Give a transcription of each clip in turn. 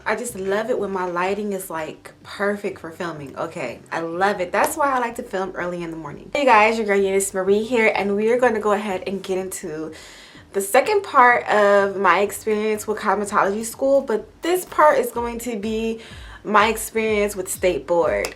I just love it when my lighting is like perfect for filming. Okay, I love it. That's why I like to film early in the morning. Hey guys, your girl Euniycemari here, and we are going to go ahead and get into the second part of my experience with cosmetology school, but this part is going to be my experience with state board.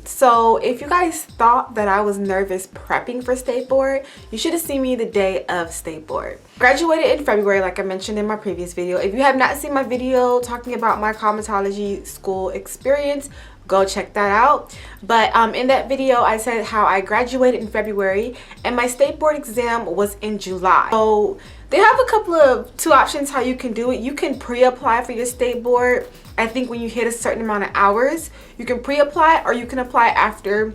So if you guys thought that I was nervous prepping for state board, you should have seen me the day of state board. Graduated in February, like I mentioned in my previous video. If you have not seen my video talking about my cosmetology school experience, go check that out. But in that video I said how I graduated in February and my state board exam was in July. So they have a couple of two options how you can do it. You can pre-apply for your state board. I think when you hit a certain amount of hours, you can pre-apply, or you can apply after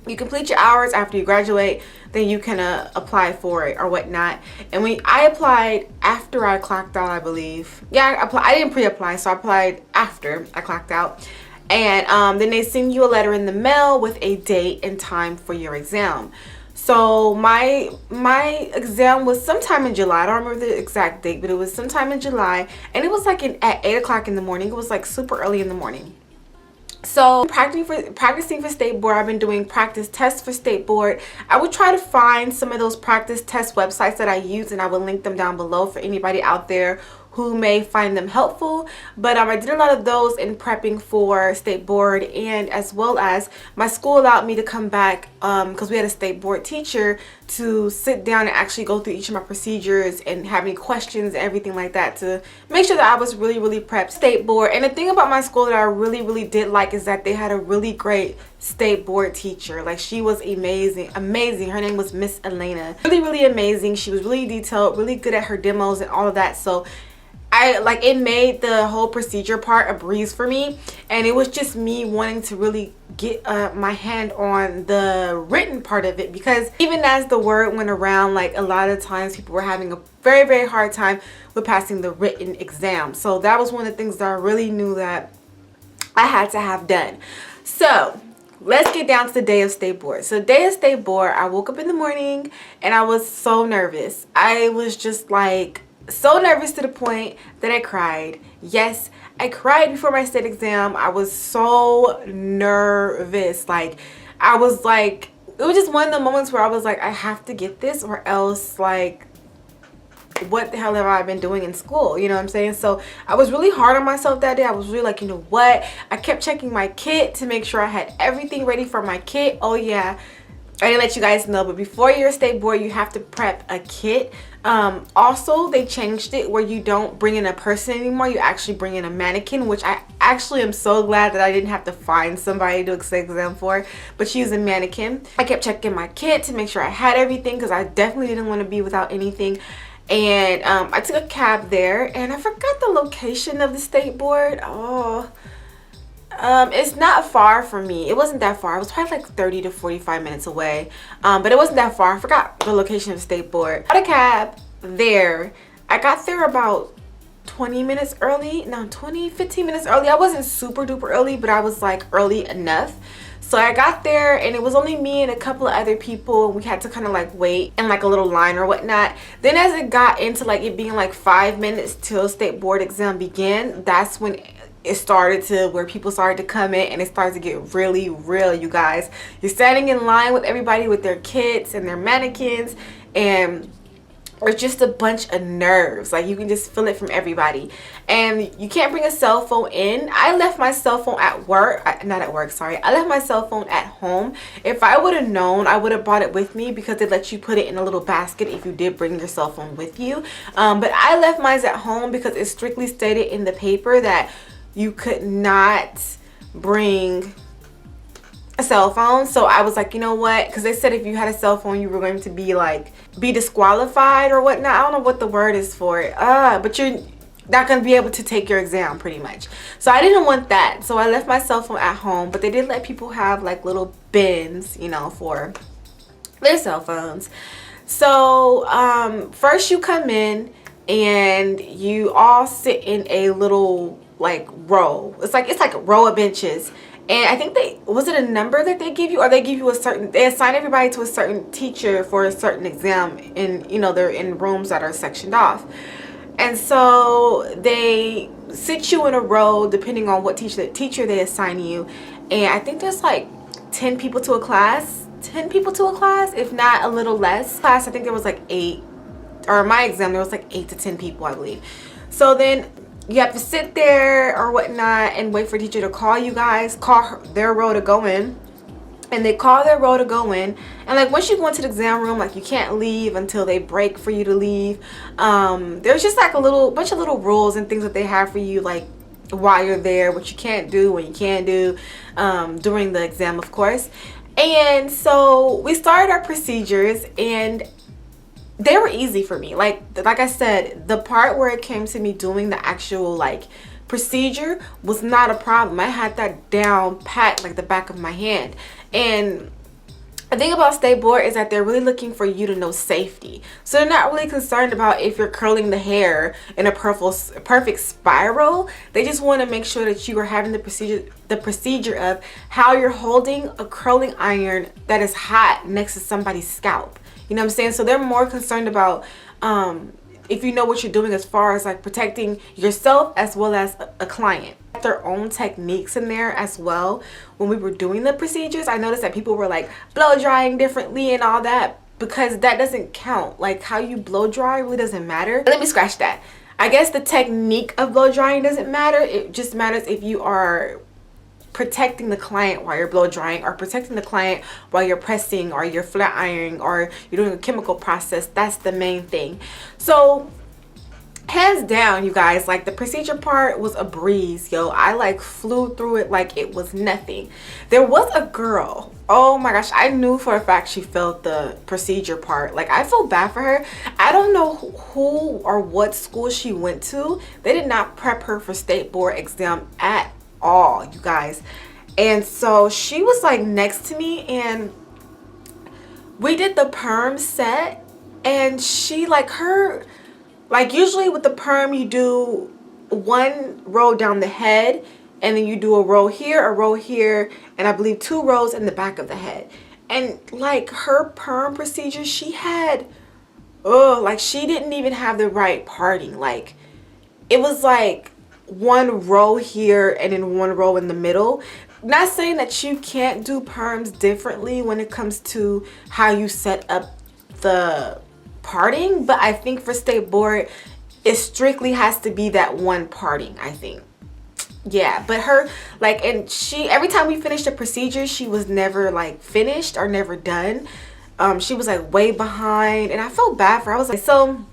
you complete your hours. After you graduate, then you can apply for it or whatnot. And when I applied after I clocked out, I believe. Yeah, I didn't pre-apply, so I applied after I clocked out. And then they send you a letter in the mail with a date and time for your exam. So my exam was sometime in July. I don't remember the exact date, but it was sometime in July, and it was like at 8 o'clock in the morning. It was like super early in the morning. So practicing for state board, I've been doing practice tests for state board. I would try to find some of those practice test websites that I use, and I will link them down below for anybody out there who may find them helpful. But I did a lot of those in prepping for state board, and as well as my school allowed me to come back because we had a state board teacher to sit down and actually go through each of my procedures and have any questions and everything like that to make sure that I was really prepped state board. And the thing about my school that I really did like is that they had a really great state board teacher. Like, she was amazing. Her name was Miss Elena. Really amazing. She was really detailed, really good at her demos and all of that. So it made the whole procedure part a breeze for me, and it was just me wanting to really get my hand on the written part of it, because even as the word went around, like, a lot of times people were having a very hard time with passing the written exam. So that was one of the things that I really knew that I had to have done. So let's get down to the day of state board. So day of state board, I woke up in the morning and I was so nervous. I was just like so nervous to the point that I cried. Yes, I cried before my state exam. I was so nervous. Like, I was like, it was just one of the moments where I was like, I have to get this, or else, like, what the hell have I been doing in school? You know what I'm saying? So I was really hard on myself that day. I was really like, you know what? I kept checking my kit to make sure I had everything ready for my kit. Oh yeah, I didn't let you guys know, but before your state board, you have to prep a kit. Also, they changed it where you don't bring in a person anymore. You actually bring in a mannequin, which I actually am so glad that I didn't have to find somebody to exam for, but she was a mannequin. I kept checking my kit to make sure I had everything, because I definitely didn't want to be without anything. And I took a cab there, and I forgot the location of the state board. It's not far from me. It wasn't that far. It was probably like 30 to 45 minutes away, but it wasn't that far. I forgot the location of the state board. I got a cab there. I got there about 20 minutes early. No, 15 minutes early. I wasn't super duper early, but I was like early enough. So I got there, and it was only me and a couple of other people. We had to kind of like wait in like a little line or whatnot. Then as it got into like it being like 5 minutes till state board exam began, that's when it started to where people started to come in, and it started to get really real, you guys. You're standing in line with everybody with their kits and their mannequins, and it's just a bunch of nerves. Like, you can just feel it from everybody. And you can't bring a cell phone in. I left my cell phone at work. Not at work, sorry. I left my cell phone at home. If I would have known, I would have brought it with me, because they let you put it in a little basket if you did bring your cell phone with you. But I left mine at home because it strictly stated in the paper that you could not bring a cell phone. So I was like, you know what, because they said if you had a cell phone, you were going to be disqualified or whatnot. I don't know what the word is for it, but you're not going to be able to take your exam pretty much. So I didn't want that, so I left my cell phone at home. But they did let people have like little bins, you know, for their cell phones. So first you come in and you all sit in a little like row. It's like a row of benches, and I think was it a number that they give you, or they give you they assign everybody to a certain teacher for a certain exam, and you know, they're in rooms that are sectioned off. And so they sit you in a row depending on what teacher they assign you. And I think there's like 10 people to a class, 10 people to a class, if not a little less. Class, I think there was like 8, or my exam, there was like 8 to 10 people, I believe. So then you have to sit there or whatnot and wait for a teacher to call you guys, call their row to go in. And they call their row to go in, and like once you go into the exam room, like you can't leave until they break for you to leave. There's just like a bunch of little rules and things that they have for you, like while you're there, what you can't do, what you can do during the exam, of course. And so we started our procedures, and they were easy for me. Like I said, the part where it came to me doing the actual like procedure was not a problem. I had that down pat like the back of my hand. And the thing about State Board is that they're really looking for you to know safety. So they're not really concerned about if you're curling the hair in a perfect spiral. They just want to make sure that you are having the procedure of how you're holding a curling iron that is hot next to somebody's scalp. You know what I'm saying? So they're more concerned about if you know what you're doing as far as like protecting yourself as well as a client. Their own techniques in there as well. When we were doing the procedures, I noticed that people were like blow drying differently and all that, because that doesn't count. Like how you blow dry really doesn't matter. Let me scratch that. I guess the technique of blow drying doesn't matter. It just matters if you are protecting the client while you're blow drying, or protecting the client while you're pressing, or you're flat ironing, or you're doing a chemical process. That's the main thing. So hands down, you guys, like the procedure part was a breeze, yo. I like flew through it like it was nothing. There was a girl, oh my gosh, I knew for a fact she failed the procedure part. Like I feel bad for her. I don't know who or what school she went to. They did not prep her for State Board exam at all, you guys. And so she was like next to me, and we did the perm set, and she like usually with the perm you do one row down the head, and then you do a row here, and I believe 2 rows in the back of the head. And like her perm procedure, she had like she didn't even have the right parting. Like it was like 1 row here and then 1 row in the middle. Not saying that you can't do perms differently when it comes to how you set up the parting, but I think for State Board it strictly has to be that 1 parting, I think. Yeah, but her like, and she, every time we finished the procedure, she was never like finished or never done. She was like way behind, and I felt bad for her. I was like, so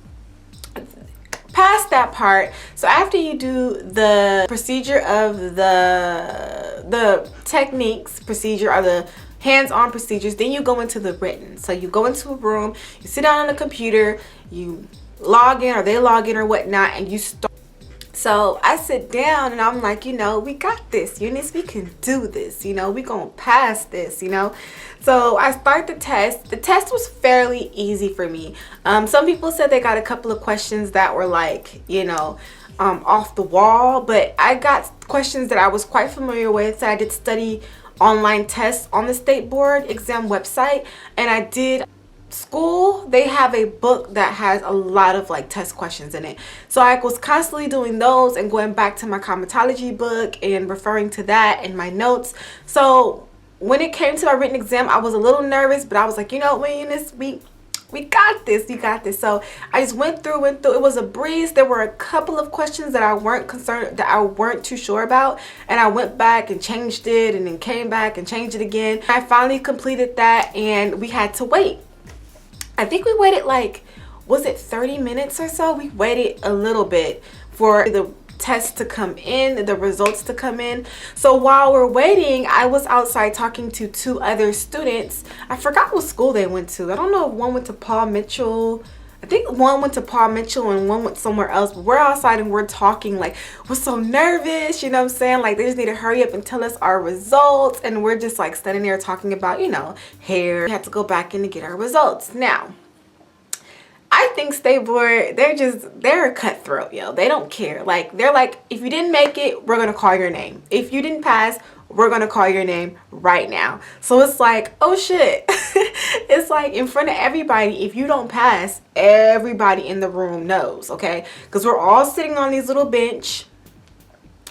past that part, so after you do the procedure of the techniques procedure, or the hands-on procedures, then you go into the written. So you go into a room, you sit down on the computer, you log in, or they log in or whatnot, and you start. So I sit down and I'm like, you know, we got this, Eunice, we can do this, you know, we gonna pass this, you know. So I start the test. The test was fairly easy for me. Some people said they got a couple of questions that were like, you know, off the wall, but I got questions that I was quite familiar with. So I did study online tests on the State Board exam website, and I did school. They have a book that has a lot of like test questions in it, so I was constantly doing those and going back to my Cosmetology book and referring to that in my notes. So when it came to my written exam, I was a little nervous, but I was like, you know what, Eunice, we got this, you got this. So I just went through. It was a breeze. There were a couple of questions that I weren't too sure about, and I went back and changed it, and then came back and changed it again. I finally completed that, and we had to wait. I think we waited like, was it 30 minutes or so? We waited a little bit for the test to come in, the results to come in. So while we're waiting, I was outside talking to 2 other students. I forgot what school they went to. I don't know if one went to Paul Mitchell. I think one went to Paul Mitchell and one went somewhere else. But we're outside and we're talking, like, we're so nervous, you know what I'm saying? Like, they just need to hurry up and tell us our results. And we're just like standing there talking about, you know, hair. We had to go back in to get our results. Now, I think State Board, they're a cutthroat, yo. They don't care. Like, they're like, if you didn't make it, we're gonna call your name. If you didn't pass, we're gonna call your name right now. So it's like, oh shit. It's like in front of everybody. If you don't pass, everybody in the room knows, okay? Because we're all sitting on these little bench.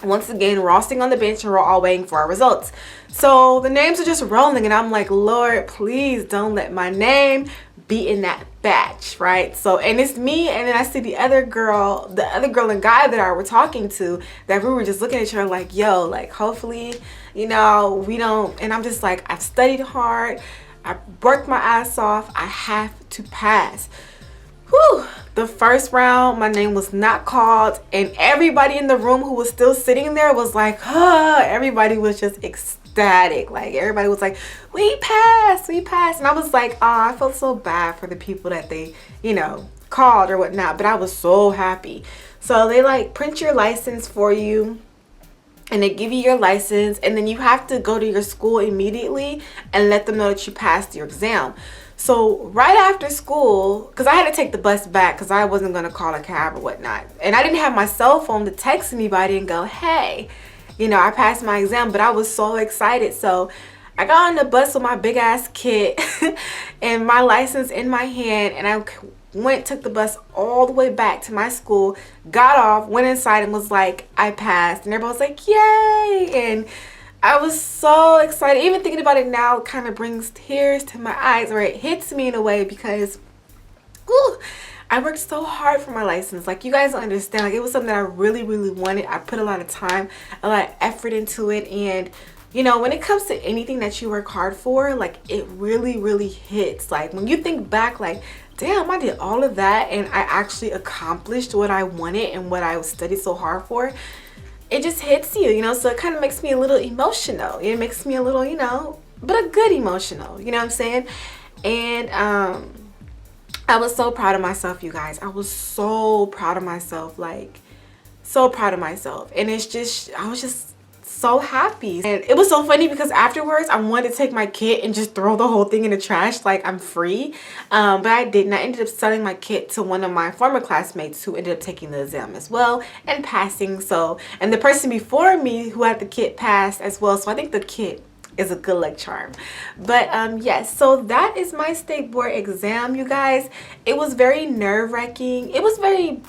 Once again, we're all sitting on the bench and we're all waiting for our results. So the names are just rolling and I'm like, Lord, please don't let my name be in that batch, right? So, and it's me, and then I see the other girl and guy that I were talking to, that we were just looking at each other like, yo, like, hopefully, you know, we don't. And I'm just like, I've studied hard, I worked my ass off, I have to pass. Whew. The first round, my name was not called, and everybody in the room who was still sitting there was like, huh. Everybody was just ecstatic. Like, everybody was like, we passed. And I was like, oh, I felt so bad for the people that they, you know, called or whatnot, but I was so happy. So they like print your license for you, and they give you your license, and then you have to go to your school immediately and let them know that you passed your exam. So right after school, because I had to take the bus back because I wasn't going to call a cab or whatnot. And I didn't have my cell phone to text anybody and go, hey, you know, I passed my exam, but I was so excited. So I got on the bus with my big ass kit and my license in my hand, and I took the bus all the way back to my school, got off, went inside and was like, I passed. And everybody was like, yay. And I was so excited. Even thinking about it now kind of brings tears to my eyes, or it hits me in a way, because I worked so hard for my license. Like, you guys don't understand. Like, it was something that I really, really wanted. I put a lot of time, a lot of effort into it. And, you know, when it comes to anything that you work hard for, like, it really, really hits. Like, when you think back, like, damn, I did all of that and I actually accomplished what I wanted and what I studied so hard for. It just hits you, you know, so it kind of makes me a little emotional. It makes me a little, you know, but a good emotional, you know what I'm saying? And I was so proud of myself, you guys. I was so proud of myself, like, so proud of myself. And it's just, I was just so happy. And it was so funny because afterwards I wanted to take my kit and just throw the whole thing in the trash, like I'm free, but I didn't. I ended up selling my kit to one of my former classmates who ended up taking the exam as well and passing. So, and the person before me who had the kit passed as well, so I think the kit is a good luck charm. But yes, so that is my state board exam, you guys. It was very nerve-wracking. It was very,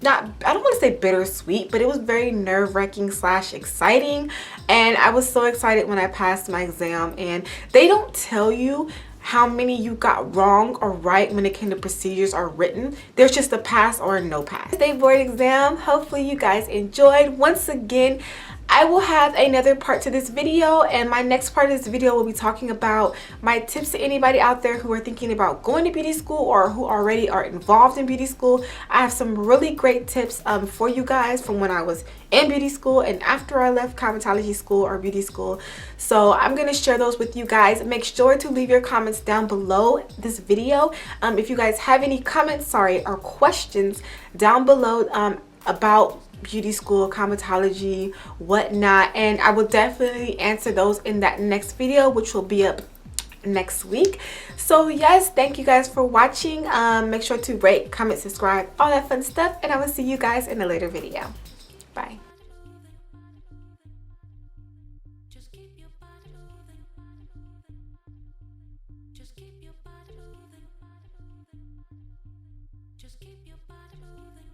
I don't want to say bittersweet, but it was very nerve-wracking / exciting. And I was so excited when I passed my exam. And they don't tell you how many you got wrong or right when it came to procedures or written. There's just a pass or a no pass. State board exam, hopefully you guys enjoyed. Once again, I will have another part to this video, and my next part of this video will be talking about my tips to anybody out there who are thinking about going to beauty school or who already are involved in beauty school. I have some really great tips for you guys from when I was in beauty school and after I left cosmetology school or beauty school. So I'm going to share those with you guys. Make sure to leave your comments down below this video. If you guys have any comments, or questions down below about beauty school, cosmetology, whatnot, and I will definitely answer those in that next video, which will be up next week. So yes, thank you guys for watching. Make sure to rate, comment, subscribe, all that fun stuff, and I will see you guys in a later video. Bye. Just keep your body moving. Just keep your body moving.